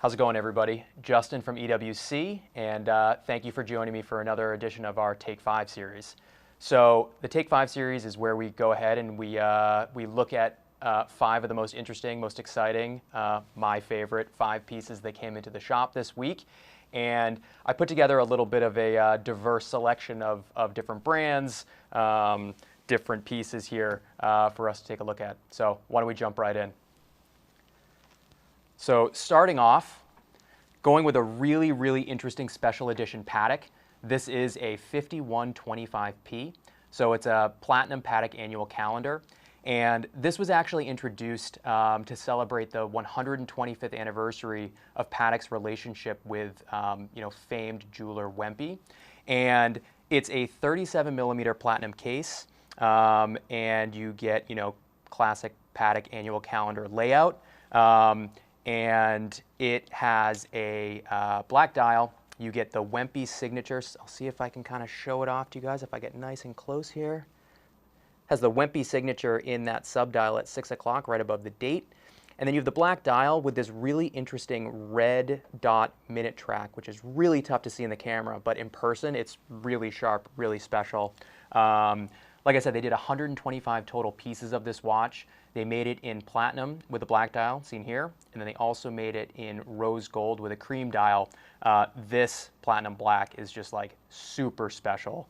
How's it going, everybody? Justin from EWC, and thank you for joining me for another edition of our Take 5 series. So the Take 5 series is where we go ahead and we look at 5 of the most interesting, most exciting, my favorite 5 pieces that came into the shop this week. And I put together a little bit of a diverse selection of different brands, different pieces here for us to take a look at. So why don't we jump right in? So starting off, going with a really, really interesting special edition Patek. This is a 5125P. So it's a platinum Patek annual calendar. And this was actually introduced to celebrate the 125th anniversary of Patek's relationship with famed jeweler Wempe. And it's a 37mm platinum case. And you get, classic Patek annual calendar layout. And it has a black dial. You get the Wempe signature. I'll see if I can kind of show it off to you guys if I get nice and close here. Has the Wempe signature in that subdial at 6 o'clock right above the date. And then you have the black dial with this really interesting red dot minute track, which is really tough to see in the camera, but in person it's really sharp, really special. Like I said, they did 125 total pieces of this watch. They made it in platinum with a black dial, seen here, and then they also made it in rose gold with a cream dial. This platinum black is just like super special.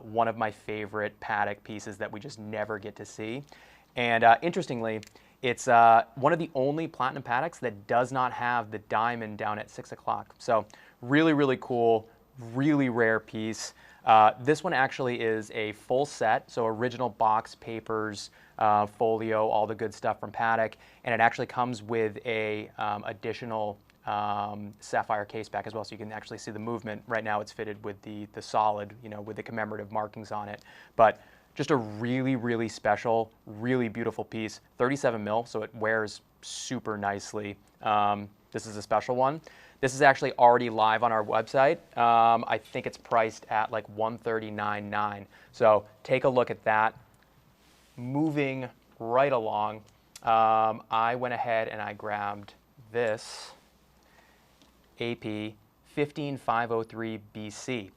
One of my favorite Patek pieces that we just never get to see. And interestingly, it's one of the only platinum Pateks that does not have the diamond down at 6 o'clock. So really, really cool, really rare piece. This one actually is a full set, so original box, papers, folio, all the good stuff from Patek, and it actually comes with a additional sapphire case back as well, so you can actually see the movement. Right now it's fitted with the solid, with the commemorative markings on it. But just a really, really special, really beautiful piece. 37 mil, so it wears super nicely. This is a special one. This is actually already live on our website. I think it's priced at like $139.9. So take a look at that. Moving right along, I went ahead and I grabbed this AP 15503 BC.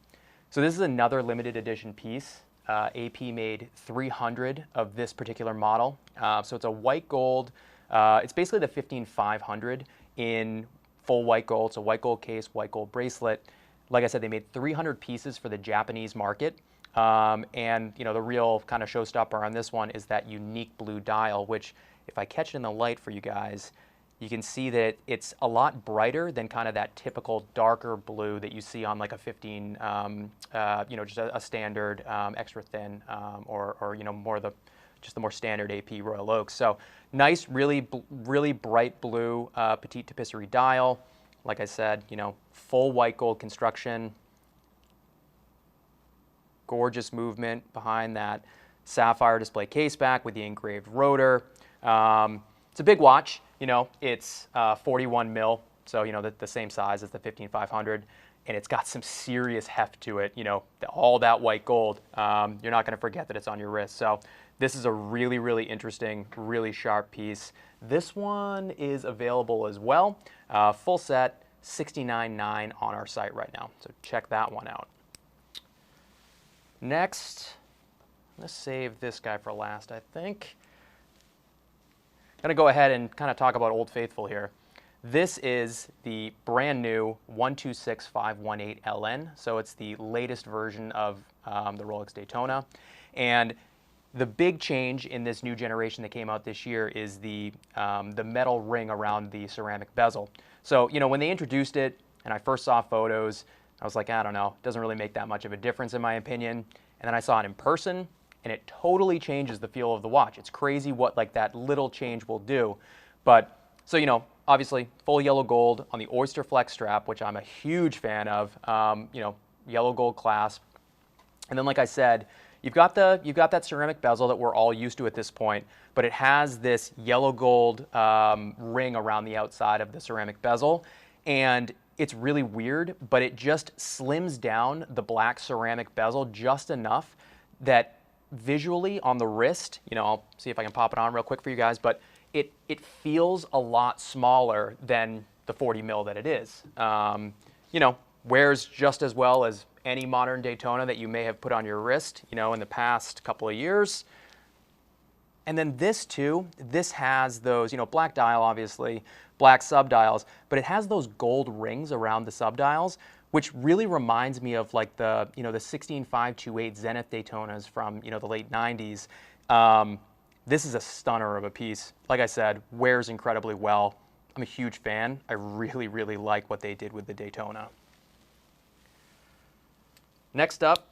So this is another limited edition piece. AP made 300 of this particular model. So it's a white gold. It's basically the 15500 in full white gold. So white gold case, white gold bracelet. Like I said, they made 300 pieces for the Japanese market. And the real kind of showstopper on this one is that unique blue dial, which if I catch it in the light for you guys, you can see that it's a lot brighter than kind of that typical darker blue that you see on like a 15, just a standard extra thin or more just the more standard AP Royal Oak. So nice, really bright blue petite tapisserie dial. Like I said, full white gold construction. Gorgeous movement behind that sapphire display case back with the engraved rotor. It's a big watch. It's 41 mil, so the same size as the 15500, and it's got some serious heft to it. All that white gold. You're not going to forget that it's on your wrist. So this is a really, really interesting, really sharp piece. This one is available as well. Full set, $69.9 on our site right now. So check that one out. Next, let's save this guy for last, I think. I'm going to go ahead and kind of talk about Old Faithful here. This is the brand new 126518 LN, so it's the latest version of the Rolex Daytona. And the big change in this new generation that came out this year is the metal ring around the ceramic bezel. So, when they introduced it and I first saw photos, I was like, I don't know, it doesn't really make that much of a difference in my opinion. And then I saw it in person, and it totally changes the feel of the watch. It's crazy what like that little change will do. But so obviously full yellow gold on the Oyster Flex strap, which I'm a huge fan of. Yellow gold clasp, and then like I said, you've got that ceramic bezel that we're all used to at this point, but it has this yellow gold ring around the outside of the ceramic bezel, and it's really weird, but it just slims down the black ceramic bezel just enough that visually on the wrist, I'll see if I can pop it on real quick for you guys, but it feels a lot smaller than the 40 mil that it is. You know, wears just as well as any modern Daytona that you may have put on your wrist, you know, in the past couple of years. And then this too, this has those, you know, black dial obviously, black subdials, but it has those gold rings around the subdials, which really reminds me of like the, you know, the 16528 Zenith Daytonas from, you know, the late 90s. This is a stunner of a piece. Like I said, wears incredibly well. I'm a huge fan. I really, really like what they did with the Daytona. Next up,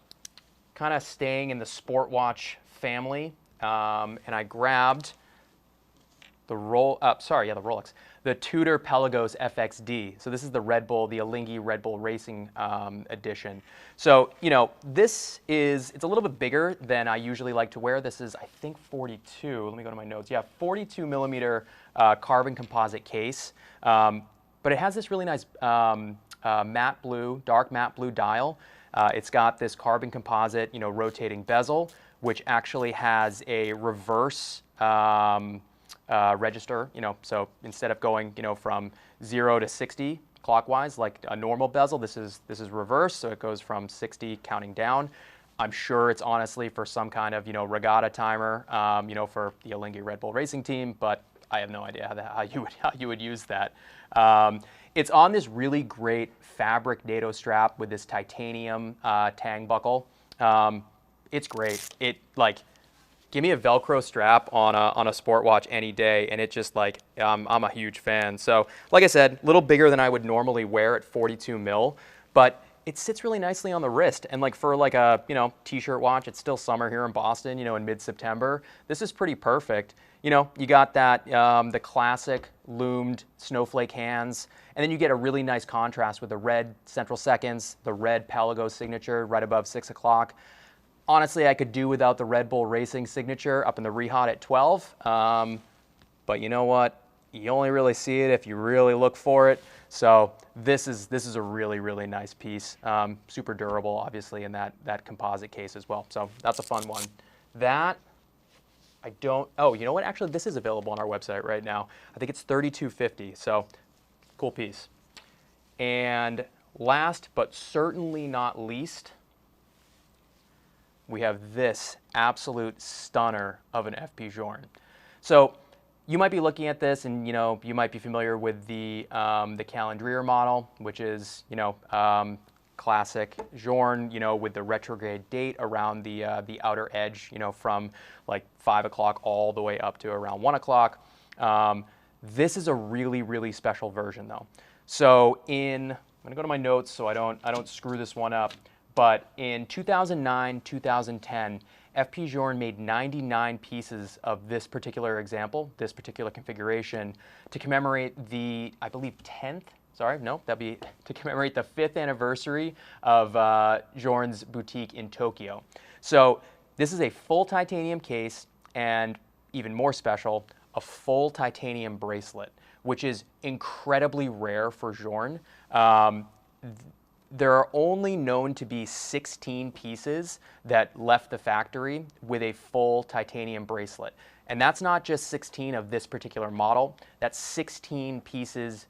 kind of staying in the sport watch family, and I grabbed the Rolex, the Tudor Pelagos FXD. So this is the Red Bull, the Alinghi Red Bull Racing edition. So, you know, it's a little bit bigger than I usually like to wear. This is, I think, 42. Let me go to my notes. Yeah, 42 millimeter carbon composite case. But it has this really nice matte blue, dark matte blue dial. It's got this carbon composite, you know, rotating bezel, which actually has a reverse register, you know, so instead of going, you know, from 0 to 60 clockwise like a normal bezel, this is reverse, so it goes from 60 counting down. I'm sure it's honestly for some kind of, you know, regatta timer, you know, for the Alinghi Red Bull Racing Team, but I have no idea how you would use that. It's on this really great fabric NATO strap with this titanium tang buckle. It's great. It like, give me a Velcro strap on a sport watch any day, and it just like, I'm a huge fan. So like I said, a little bigger than I would normally wear at 42 mil, but it sits really nicely on the wrist. And like for like a, you know, t-shirt watch, it's still summer here in Boston, you know, in mid-September. This is pretty perfect. You know, you got that, the classic loomed snowflake hands, and then you get a really nice contrast with the red central seconds, the red Pelagos signature right above 6 o'clock. Honestly, I could do without the Red Bull Racing signature up in the Rehaut at 12, but you know what? You only really see it if you really look for it. So this is a really, really nice piece. Super durable, obviously, in that composite case as well. So that's a fun one. That, I don't, oh, you know what? Actually, this is available on our website right now. I think it's $32.50, so cool piece. And last but certainly not least, we have this absolute stunner of an FP Journe. So you might be looking at this, and you know, you might be familiar with the Calendrier model, which is, you know, classic Journe, you know, with the retrograde date around the outer edge, you know, from like 5 o'clock all the way up to around 1 o'clock. This is a really, really special version though. So I'm gonna go to my notes so I don't screw this one up. But in 2009, 2010, FP Journe made 99 pieces of this particular example, this particular configuration, to commemorate the, I believe, 10th, sorry, no, that'd be to commemorate the 5th anniversary of Journe's boutique in Tokyo. So this is a full titanium case, and even more special, a full titanium bracelet, which is incredibly rare for Journe. There are only known to be 16 pieces that left the factory with a full titanium bracelet. And that's not just 16 of this particular model, that's 16 pieces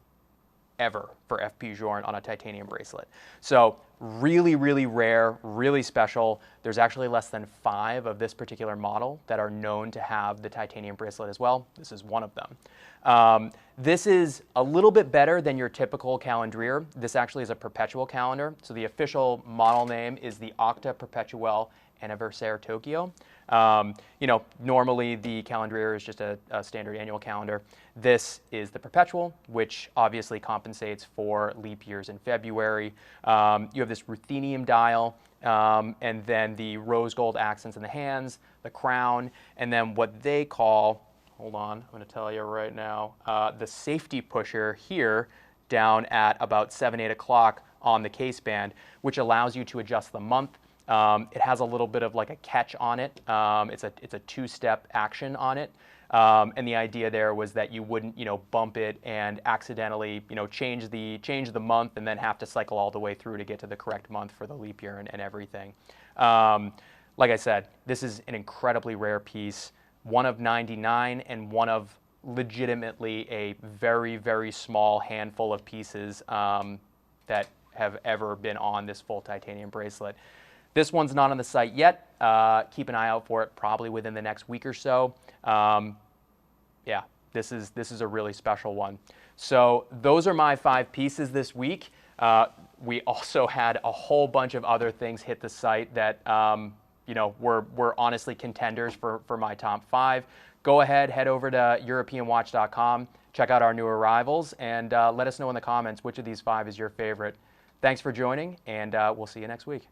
ever for FP Journe on a titanium bracelet. So really, really rare, really special. There's actually less than 5 of this particular model that are known to have the titanium bracelet as well. This is one of them. This is a little bit better than your typical Calendrier. This actually is a Perpetuel calendar. So the official model name is the Octa Perpetuel Anniversaire Tokyo. You know, normally the Calendrier is just a standard annual calendar. This is the Perpetual, which obviously compensates for leap years in February. You have this ruthenium dial, and then the rose gold accents in the hands, the crown, and then what they call, hold on, I'm going to tell you right now, the safety pusher here down at about 7, 8 o'clock on the case band, which allows you to adjust the month. It has a little bit of like a catch on it. It's a 2-step action on it. And the idea there was that you wouldn't, you know, bump it and accidentally, you know, change the month and then have to cycle all the way through to get to the correct month for the leap year and everything. Like I said, this is an incredibly rare piece, one of 99 and one of legitimately a very, very small handful of pieces that have ever been on this full titanium bracelet. This one's not on the site yet. Keep an eye out for it probably within the next week or so. Yeah, this is a really special one. So those are my 5 pieces this week. We also had a whole bunch of other things hit the site that you know, were honestly contenders for my top 5. Go ahead, head over to EuropeanWatch.com, check out our new arrivals, and let us know in the comments which of these 5 is your favorite. Thanks for joining, and we'll see you next week.